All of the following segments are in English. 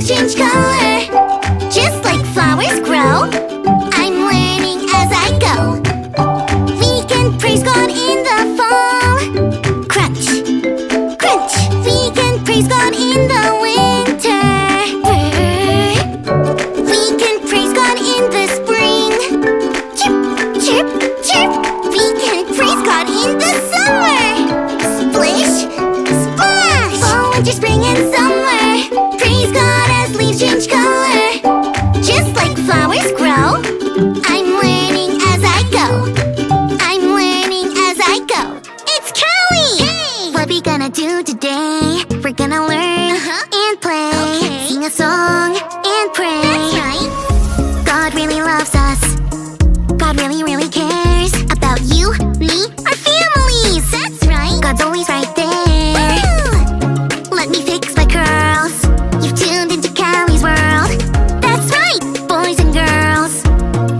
leaves change color. Just like flowers grow, I'm learning as I go. We can praise God in the fall. Crunch, crunch. We can praise God in the winter. We can praise God in the spring. Chirp, chirp, chirp. We can praise God in the summer. Splish, splash. Fall, winter, spring, and summer. Praise God as leaves change color. Just like flowers grow, I'm learning as I go. I'm learning as I go. It's Callie! Hey! What we gonna do today? We're gonna learn and play. Sing a song and pray. That's right. God really loves us. God really, really cares about you, me, our families. That's right. God's always right there. Woo! Let me fix my curls. You've tuned into Callie's world. That's right, boys and girls.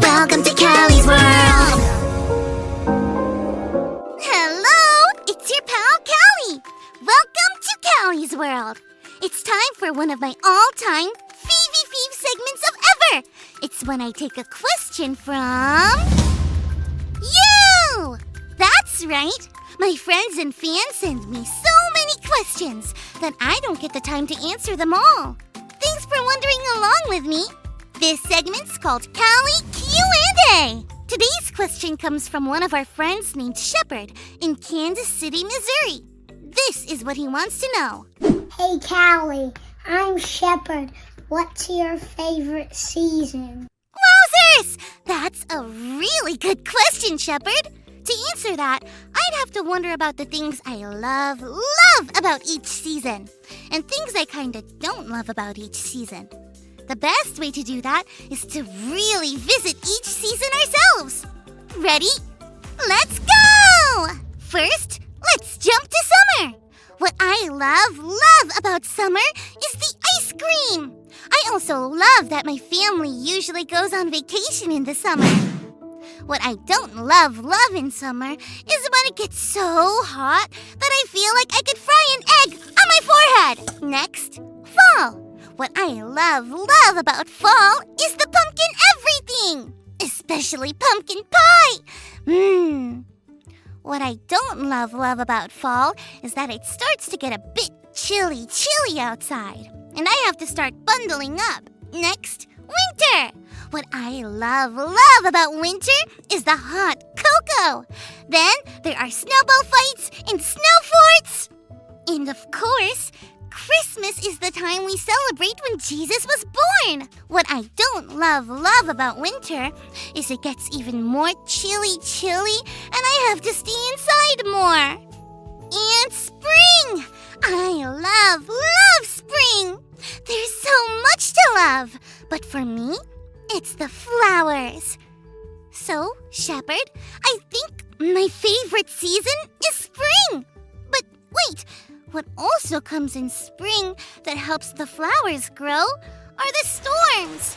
Welcome to Callie's world. Hello, it's your pal Callie. Welcome to Callie's world. It's time for one of my all-time fave segments of ever. It's when I take a question from you. That's right. My friends and fans send me so many questions that I don't get the time to answer them all. Thanks for wondering along with me. This segment's called Callie Q&A. Today's question comes from one of our friends named Shepard in Kansas City, Missouri. This is what he wants to know. Hey Callie, I'm Shepard. What's your favorite season? Wowzers! That's a really good question, Shepard. To answer that, I'd have to wonder about the things I love about each season, and things I kinda don't love about each season. The best way to do that is to really visit each season ourselves. Ready? Let's go! First, let's jump to summer. What I love about summer is the ice cream. I also love that my family usually goes on vacation in the summer. What I don't love in summer is when it gets so hot that I feel like I could fry an egg on my forehead. Next, fall. What I love about fall is the pumpkin everything, especially pumpkin pie. What I don't love about fall is that it starts to get a bit chilly outside, and I have to start bundling up. Next, winter. What I love about winter is the hot cocoa. Then there are snowball fights and snow forts. And of course, Christmas is the time we celebrate when Jesus was born. What I don't love about winter is it gets even more chilly, and I have to stay inside more. And spring! I love spring! There's so much to love, but for me, it's the flowers. So, Shepard, I think my favorite season is spring. But wait, what also comes in spring that helps the flowers grow are the storms.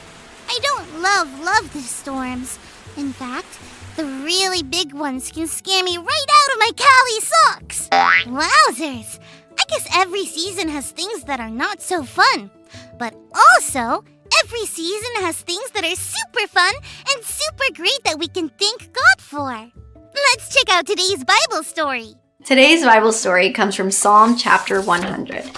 I don't love the storms. In fact, the really big ones can scare me right out of my Callie socks. Wowzers! I guess every season has things that are not so fun. But also, every season has things that are super fun and super great that we can thank God for. Let's check out today's Bible story. Today's Bible story comes from Psalm chapter 100.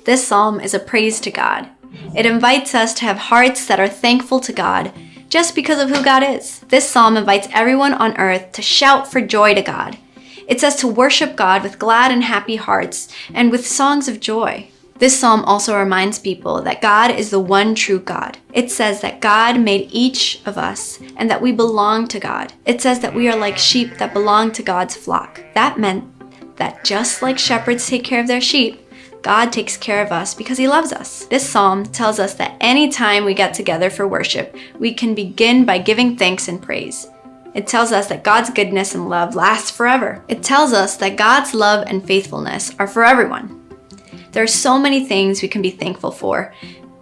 This psalm is a praise to God. It invites us to have hearts that are thankful to God just because of who God is. This psalm invites everyone on earth to shout for joy to God. It says to worship God with glad and happy hearts and with songs of joy. This psalm also reminds people that God is the one true God. It says that God made each of us and that we belong to God. It says that we are like sheep that belong to God's flock. That meant that just like shepherds take care of their sheep, God takes care of us because He loves us. This psalm tells us that anytime we get together for worship, we can begin by giving thanks and praise. It tells us that God's goodness and love lasts forever. It tells us that God's love and faithfulness are for everyone. There are so many things we can be thankful for.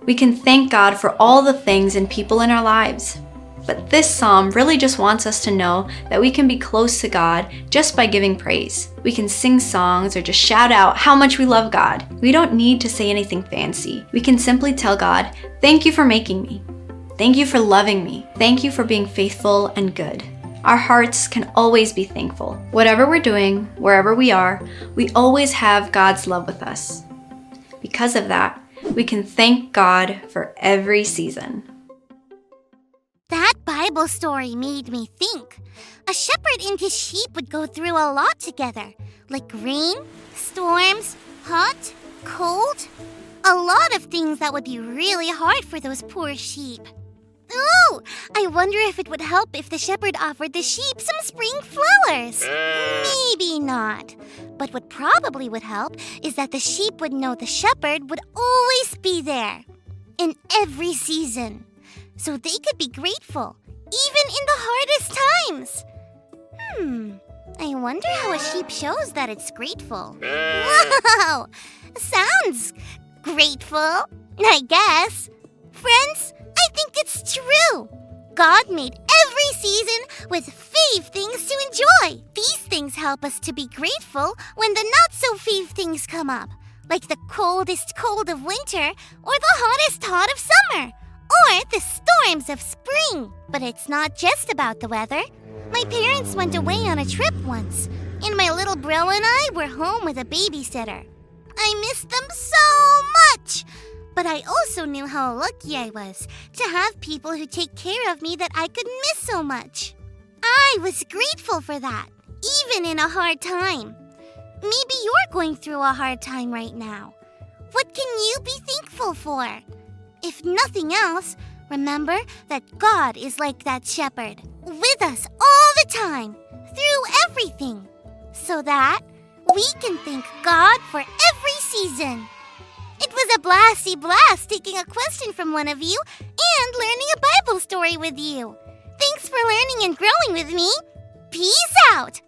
We can thank God for all the things and people in our lives. But this psalm really just wants us to know that we can be close to God just by giving praise. We can sing songs or just shout out how much we love God. We don't need to say anything fancy. We can simply tell God, "Thank you for making me. Thank you for loving me. Thank you for being faithful and good." Our hearts can always be thankful. Whatever we're doing, wherever we are, we always have God's love with us. Because of that, we can thank God for every season. That Bible story made me think. A shepherd and his sheep would go through a lot together, like rain, storms, hot, cold. A lot of things that would be really hard for those poor sheep. Ooh, I wonder if it would help if the shepherd offered the sheep some spring flowers. Maybe not. But what probably would help is that the sheep would know the shepherd would always be there, in every season, so they could be grateful, even in the hardest times. I wonder how a sheep shows that it's grateful. Wow! Sounds grateful, I guess. Friends, I think it's true. God made every season with 5 things to enjoy. These things help us to be grateful when the not-so-fave things come up, like the coldest cold of winter or the hottest hot of summer, or the storms of spring. But it's not just about the weather. My parents went away on a trip once, and my little bro and I were home with a babysitter. I missed them so much, but I also knew how lucky I was to have people who take care of me that I could miss so much. I was grateful for that, even in a hard time. Maybe you're going through a hard time right now. What can you be thankful for? If nothing else, remember that God is like that shepherd, with us all the time, through everything, so that we can thank God for every season. It was a blasty blast taking a question from one of you and learning a Bible story with you. Thanks for learning and growing with me. Peace out!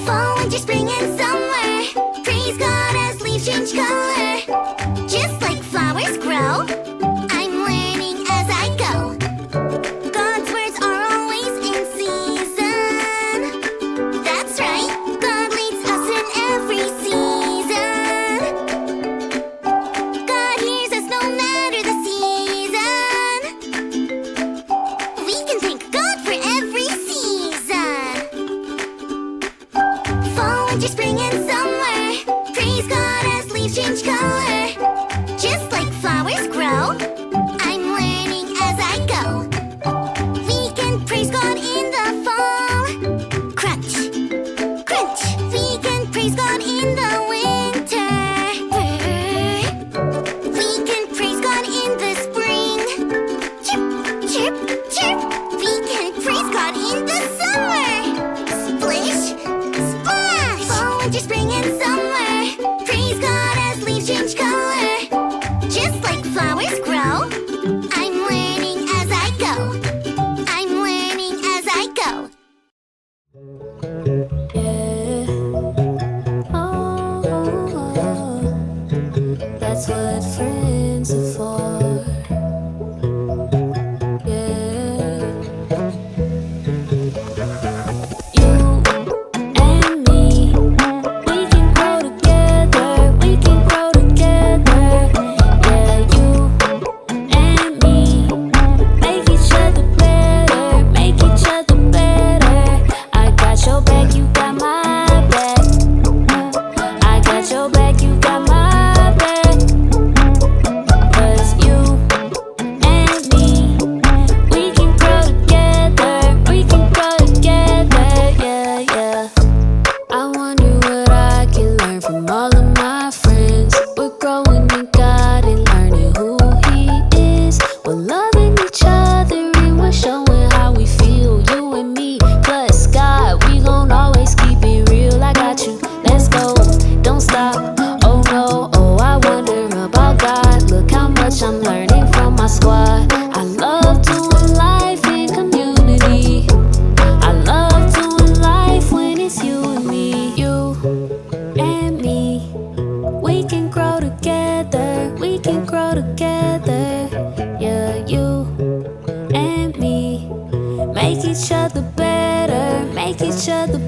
Fall, winter, spring, and summer. Praise God as leaves change color. Just like flowers grow, I'm learning as I go. God's words are always in season. That's right, God leads us in every season. God hears us no matter the season. We can thank God for every season. Fall, winter, spring, and summer. Praise God as leaves change color. Just like flowers grow, I'm learning as I go. We can praise God in the fall. Crunch, crunch. We can praise God in the winter. We can praise God in the spring. Chirp, chirp, chirp. We can praise God in the summer. Splish, splash. Fall, winter, spring, and summer. Praise God as leaves change color. Just like flowers grow, I'm learning as I go. I'm learning as I go. That's what friends are for. Yeah. make each other better, make each other